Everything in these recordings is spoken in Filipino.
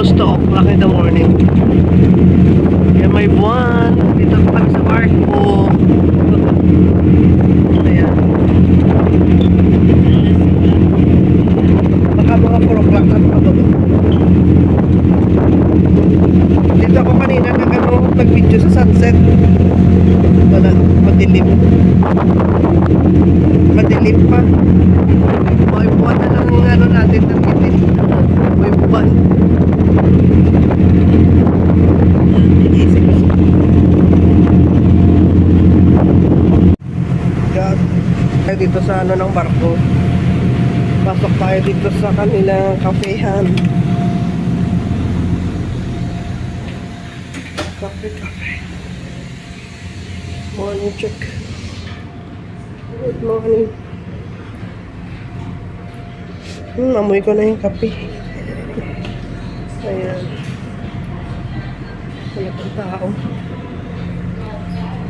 close to o'clock in the morning. Yan may buwan. Dito pa sa barko. Ayan. Baka mga 4 o'clock na pa ba? Dito ako kanina nag-video sa sunset. Wala, madilim. Madilim pa. May buwan na lang yung ano natin natin. May buwan. Tayo dito sa ano ng barko. Pasok tayo dito sa kanilang kafehan. Cafe. Morning check. Good morning. Amoy ko na yung kape. Ayan. Wala pang tao.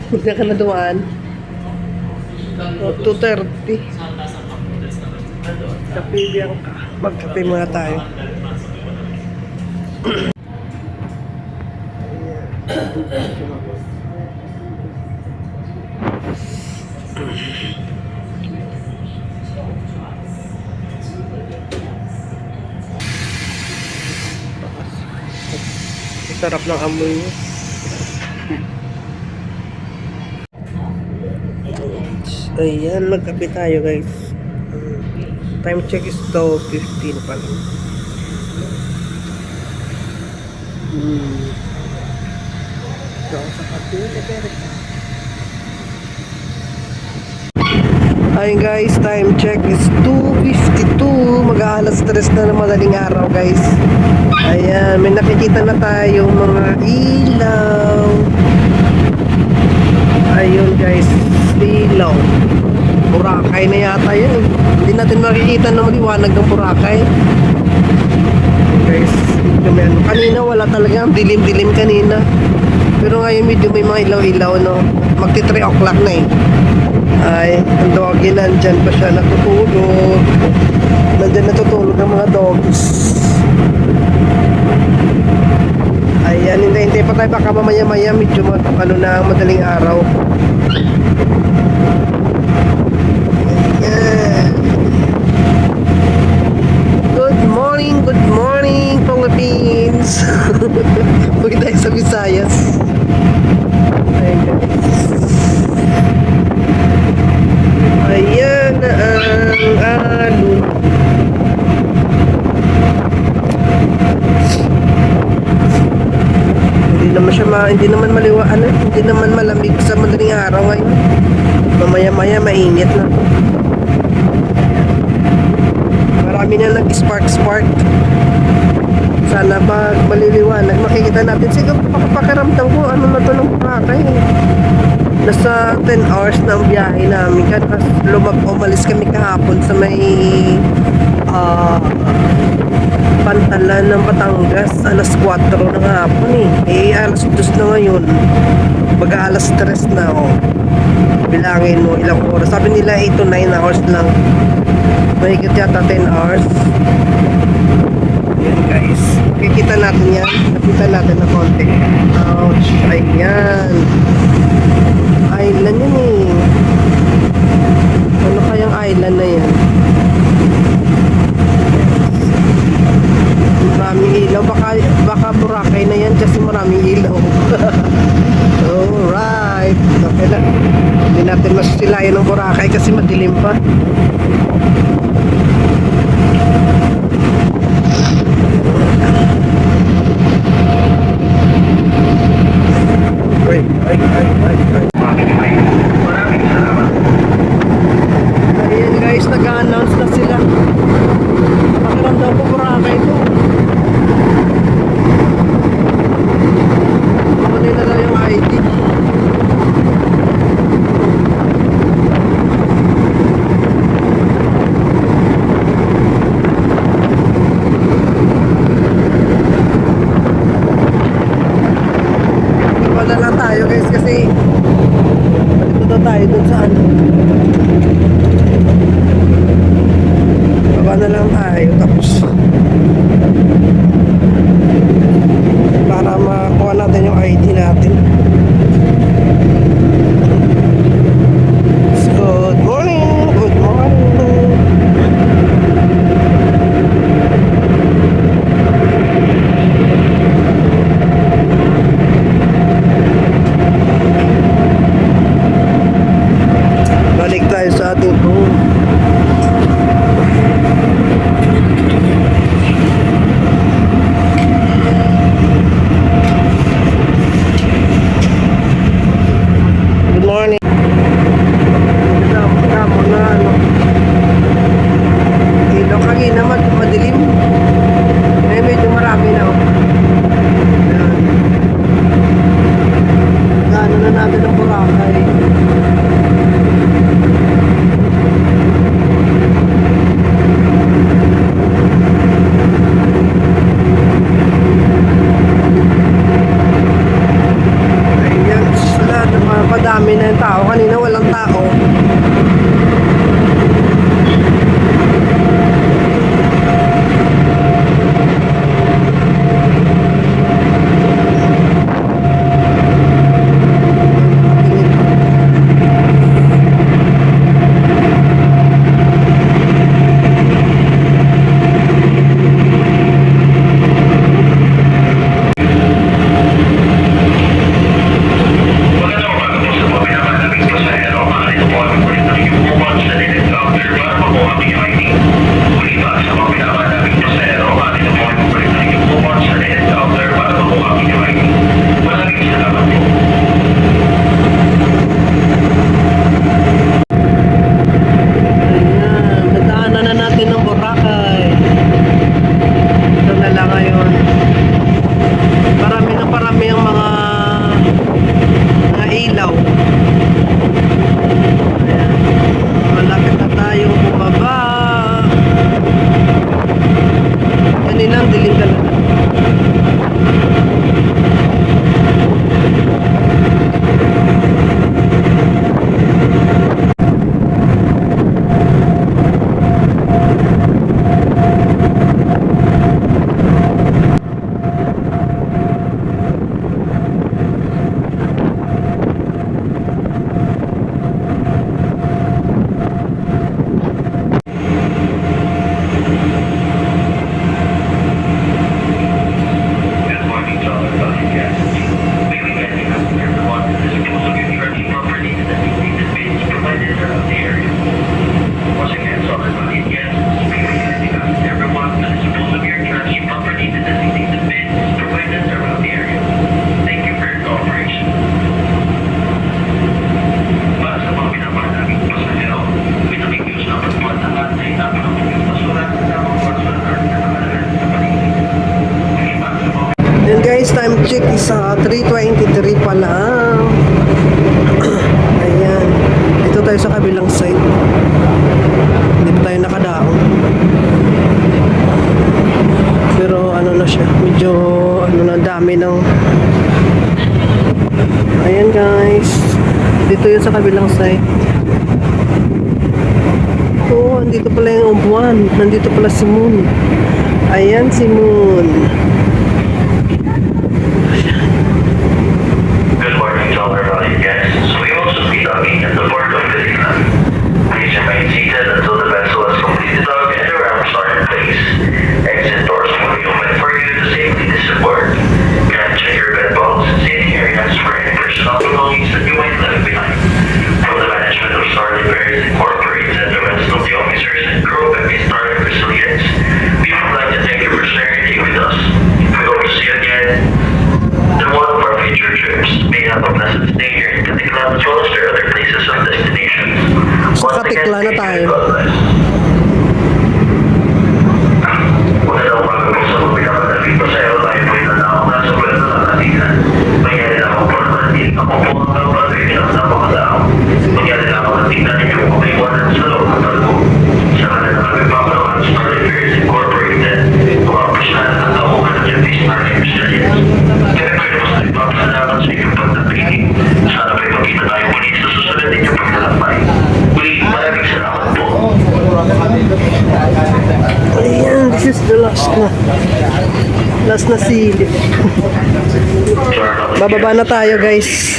Hindi ka na dumaan. 2:30. Kape biyang ka. Magkape muna tayo. Sarap ng amoy niya. Ayan, magkape tayo guys. Time check is 12:15 pa lang. So, sa kape, ayun guys, time check is 2:52. Mag-aalas 3 na ng madaling araw guys. Ayan, may nakikita na tayong mga ilaw. Ayun guys, ilaw. Boracay na yata yun. Hindi natin makikita na maliwanag ng Boracay. Guys, kanina wala talaga. Dilim-dilim kanina. Pero ngayon medyo may mga ilaw-ilaw, no? Magti 3 o'clock na eh. Ay, ang doggy nandyan pa siya natutulog. Nandyan natutulog ang mga dogs. Ayan, hindi pa tayo, baka mamaya-maya medyo ano na madaling araw. Ayan. Good morning Philippines. Huwag tayo sa Visayas. Ayan guys. Ayan ang alon. Hindi naman hindi naman malamig sa madaling araw ngayon. Mamaya-maya mainit na. Marami na nag-spark. Sana pag maliliwanag makikita natin. Siguro pakiramdam ko ano na ito ng Boracay. Nasa 10 hours na ang biyahe namin. Kasi umalis kami kahapon sa may Pantalan ng Batangas. Alas 4 ng hapon eh. Alas 2 na ngayon. Baga alas 3 na bilangin mo ilang oras. Sabi nila 8 to 9 hours lang. Mahigit yata 10 hours. Yan guys. Kikita natin yan. Nakita natin na konti. Ouch. Ayan. Island yun eh. Ano kayang island na yan? Maraming ilaw. Baka Boracay na yan kasi maraming ilaw. Alright. Okay na. Hindi natin masisilayan ng Boracay kasi madilim pa. Ay. Ayan guys, nag-a-announce na sila. Pakiramdam ko Boracay ito. Kunin na lang yung ID. Wala lang tayo guys kasi dito daw tayo dun sa ano. Baba na lang tayo tapos kanina madilim. Eh, medyo marami na. Oh. Ayan. Gano'n na natin ang Boracay. Ayan, sila, padami na yung tao. Kanina walang tao. Then guys, time check is 3:23 pa lang. Ayan. Dito tayo sa kabilang side. Hindi pa tayo nakadaon. Pero ano na siya, medyo ano na, dami ng... Ayan guys. Dito yun sa kabilang side. Oo, andito pala yung upuan. Nandito pala si Moon. Ayan si Moon. Good morning to all our valued guests. We will soon be docking at the port of Vietnam. Please remain seated until the vessel has completed dock and the ramps are in place. Exit doors will be open for you to safely disembark. Can check your bed box and seating areas for any personal belongings that you might leave behind. From the management of Starlight Bears Incorporated and the rest of the officers and crew of the Starlight Resilience, we would like to thank you for sharing your day with us. We hope to see you again in one of our future trips. May have a pleasant stay here in Caticlan as well as your other places of destinations. Once again, Caticlan na thank tayo. you and God bless. Magandang umaga po sa mga pinakalalagay pa sa'yo. Tayo po yung nanakong nasa pwede ng katigan. Mangyari na ako po naman. Ako po ang kalapatoy ng napakalaang. Mangyari na ako na tingnan ninyo kung may iwanan sa loob ng talbo. Sa kanila kami papalawan sa Starlight Bears Incorporated. Mga personal na tauhan ng Jeffy Starlight Resilience. Kaya pwede po sa ipapasalamat sa inyong pagdating. Sana may magkita tayo muli sa susunod ninyong paglalakbay. Muli, maraming salamat po. Ayan, this is the last na. Last na silip. Bababa na tayo guys.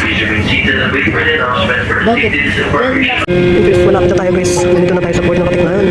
Bakit? Guys, malapit na tayo guys. Nandito na tayo sa port ng Caticlan.